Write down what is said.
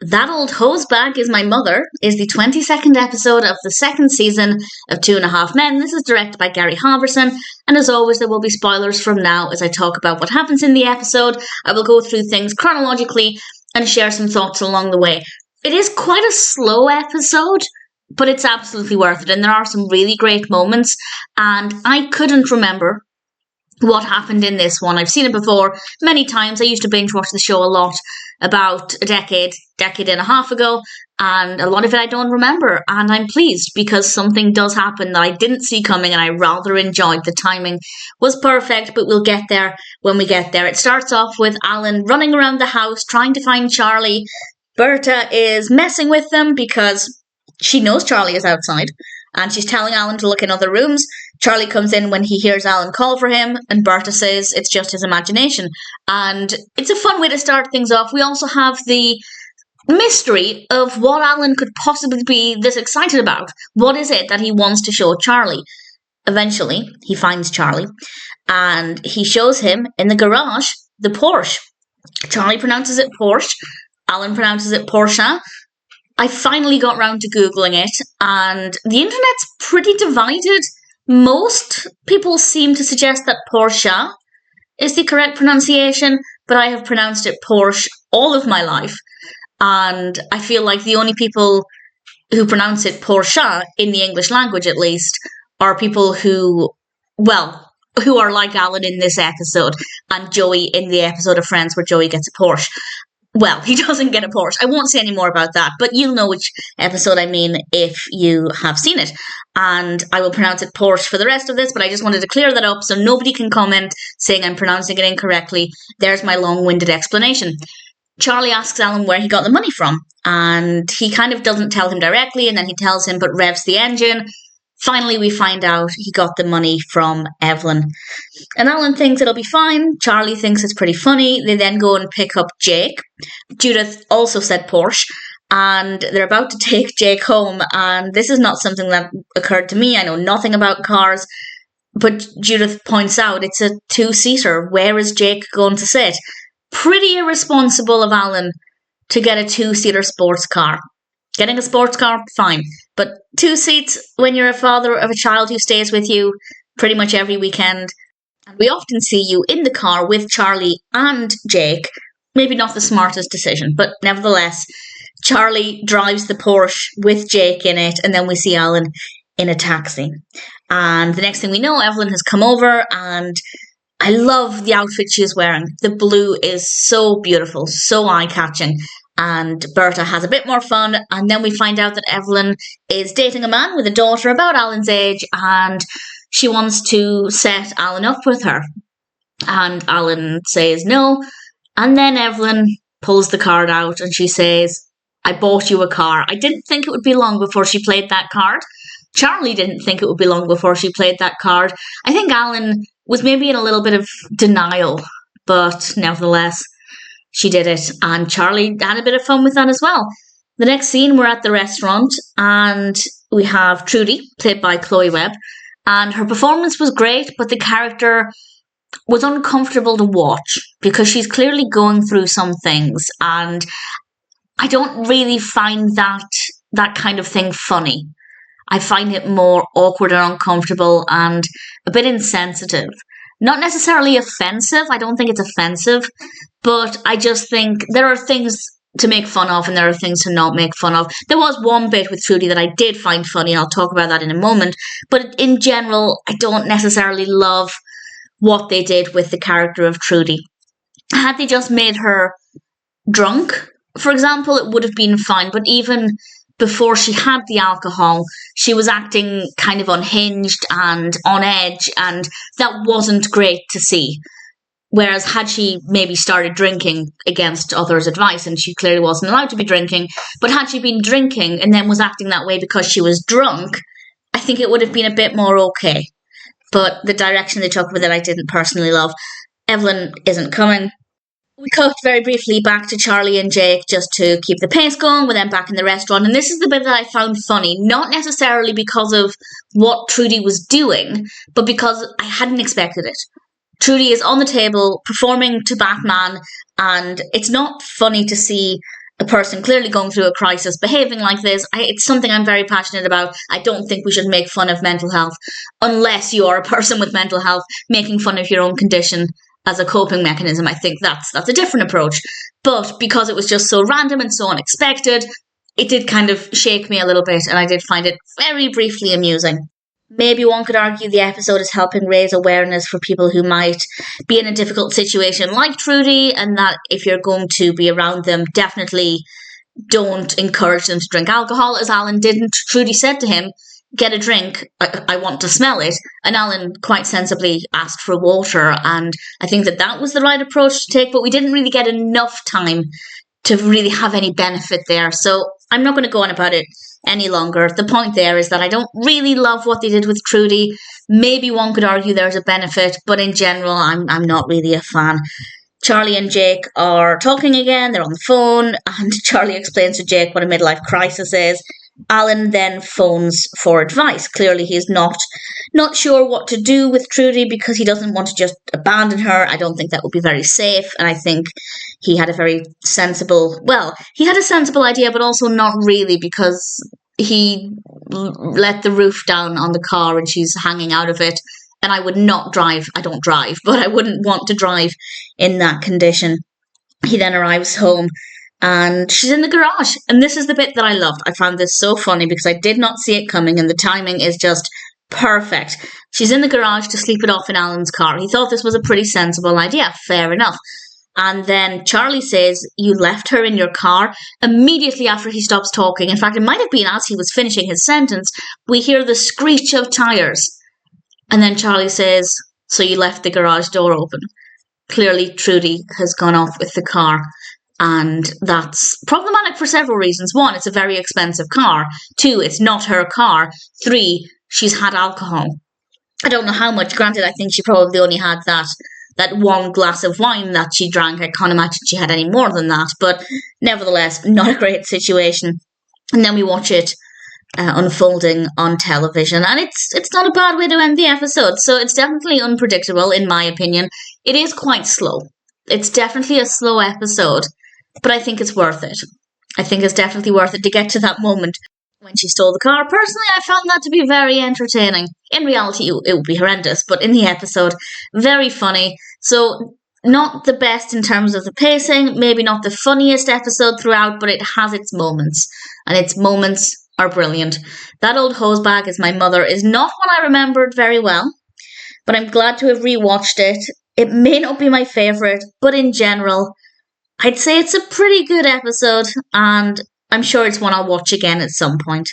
That Old Hosebag Is My Mother is the 22nd episode of the second season of 2.5 Men. This is directed by Halvorson, and as always, there will be spoilers from now as I talk about what happens in the episode. I will go through things chronologically and share some thoughts along the way. It is quite a slow episode, but it's absolutely worth it, and there are some really great moments, and I couldn't remember what happened in this one. I've seen it before many times. I used to binge watch the show a lot about a decade and a half ago, and a lot of it I don't remember, and I'm pleased because something does happen that I didn't see coming and I rather enjoyed. The timing was perfect, but we'll get there when we get there. It starts off with Alan running around the house trying to find Charlie. Berta is messing with them because she knows Charlie is outside, and she's telling Alan to look in other rooms. Charlie comes in when he hears Alan call for him, and Berta says it's just his imagination. And it's a fun way to start things off. We also have the mystery of what Alan could possibly be this excited about. What is it that he wants to show Charlie? Eventually, he finds Charlie, and he shows him in the garage the Porsche. Charlie pronounces it Porsche. Alan pronounces it Porsche. I finally got round to Googling it, and the internet's pretty divided. Most people seem to suggest that Porsche is the correct pronunciation, but I have pronounced it Porsche all of my life. And I feel like the only people who pronounce it Porsche, in the English language at least, are people who are like Alan in this episode, and Joey in the episode of Friends where Joey gets a Porsche. Well, he doesn't get a Porsche. I won't say any more about that, but you'll know which episode I mean if you have seen it. And I will pronounce it Porsche for the rest of this, but I just wanted to clear that up so nobody can comment saying I'm pronouncing it incorrectly. There's my long-winded explanation. Charlie asks Alan where he got the money from, and he kind of doesn't tell him directly, and then he tells him but revs the engine. Finally, we find out he got the money from Evelyn. And Alan thinks it'll be fine. Charlie thinks it's pretty funny. They then go and pick up Jake. Judith also said Porsche, and they're about to take Jake home. And this is not something that occurred to me. I know nothing about cars. But Judith points out it's a two-seater. Where is Jake going to sit? Pretty irresponsible of Alan to get a two-seater sports car. Getting a sports car, fine. But 2 seats when you're a father of a child who stays with you pretty much every weekend. And we often see you in the car with Charlie and Jake. Maybe not the smartest decision, but nevertheless, Charlie drives the Porsche with Jake in it, and then we see Alan in a taxi. And the next thing we know, Evelyn has come over, and I love the outfit she is wearing. The blue is so beautiful, so eye-catching. And Berta has a bit more fun, and then we find out that Evelyn is dating a man with a daughter about Alan's age, and she wants to set Alan up with her. And Alan says no, and then Evelyn pulls the card out and she says, I bought you a car. I didn't think it would be long before she played that card. Charlie didn't think it would be long before she played that card. I think Alan was maybe in a little bit of denial, but nevertheless, she did it, and Charlie had a bit of fun with that as well. The next scene, we're at the restaurant, and we have Trudy, played by Webb, and her performance was great, but the character was uncomfortable to watch because she's clearly going through some things, and I don't really find that kind of thing funny. I find it more awkward and uncomfortable and a bit insensitive. Not necessarily offensive. I don't think it's offensive, but I just think there are things to make fun of and there are things to not make fun of. There was one bit with Trudy that I did find funny, and I'll talk about that in a moment. But in general, I don't necessarily love what they did with the character of Trudy. Had they just made her drunk, for example, it would have been fine. But even before she had the alcohol, she was acting kind of unhinged and on edge, and that wasn't great to see. Whereas had she maybe started drinking against others' advice, and she clearly wasn't allowed to be drinking, but had she been drinking and then was acting that way because she was drunk, I think it would have been a bit more okay. But the direction they took with it, I didn't personally love. Evelyn isn't coming. We cut very briefly back to Charlie and Jake just to keep the pace going. We're then back in the restaurant, and this is the bit that I found funny, not necessarily because of what Trudy was doing, but because I hadn't expected it. Trudy is on the table performing to Batman, and it's not funny to see a person clearly going through a crisis behaving like this. It's something I'm very passionate about. I don't think we should make fun of mental health unless you are a person with mental health. Making fun of your own condition as a coping mechanism, I think that's a different approach. But because it was just so random and so unexpected, it did kind of shake me a little bit, and I did find it very briefly amusing. Maybe one could argue the episode is helping raise awareness for people who might be in a difficult situation like Trudy, and that if you're going to be around them, definitely don't encourage them to drink alcohol, as Alan didn't. Trudy said to him, get a drink, I want to smell it. And Alan quite sensibly asked for water, and I think that was the right approach to take, but we didn't really get enough time to really have any benefit there. So I'm not going to go on about it any longer. The point there is that I don't really love what they did with Trudy. Maybe one could argue there's a benefit, but in general, I'm not really a fan. Charlie and Jake are talking again. They're on the phone, and Charlie explains to Jake what a midlife crisis is. Alan then phones for advice. Clearly, he's not sure what to do with Trudy because he doesn't want to just abandon her. I don't think that would be very safe, and I think he had a sensible idea, but also not really, because he let the roof down on the car and she's hanging out of it. And I would not drive. I don't drive, but I wouldn't want to drive in that condition. He then arrives home and she's in the garage. And this is the bit that I loved. I found this so funny because I did not see it coming, and the timing is just perfect. She's in the garage to sleep it off in Alan's car. He thought this was a pretty sensible idea. Fair enough. And then Charlie says, you left her in your car. Immediately after he stops talking, in fact, it might have been as he was finishing his sentence, we hear the screech of tyres. And then Charlie says, so you left the garage door open. Clearly, Trudy has gone off with the car. And that's problematic for several reasons. One, it's a very expensive car. Two, it's not her car. Three, she's had alcohol. I don't know how much. Granted, I think she probably only had that one glass of wine that she drank. I can't imagine she had any more than that. But nevertheless, not a great situation. And then we watch it unfolding on television, and it's not a bad way to end the episode. So it's definitely unpredictable, in my opinion. It is quite slow. It's definitely a slow episode, but I think it's worth it. I think it's definitely worth it to get to that moment when she stole the car. Personally, I found that to be very entertaining. In reality, it would be horrendous, but in the episode, very funny. So not the best in terms of the pacing, maybe not the funniest episode throughout, but it has its moments, and its moments are brilliant. That Old Hosebag Is My Mother is not what I remembered very well, but I'm glad to have rewatched it. It may not be my favourite, but in general, I'd say it's a pretty good episode, and I'm sure it's one I'll watch again at some point.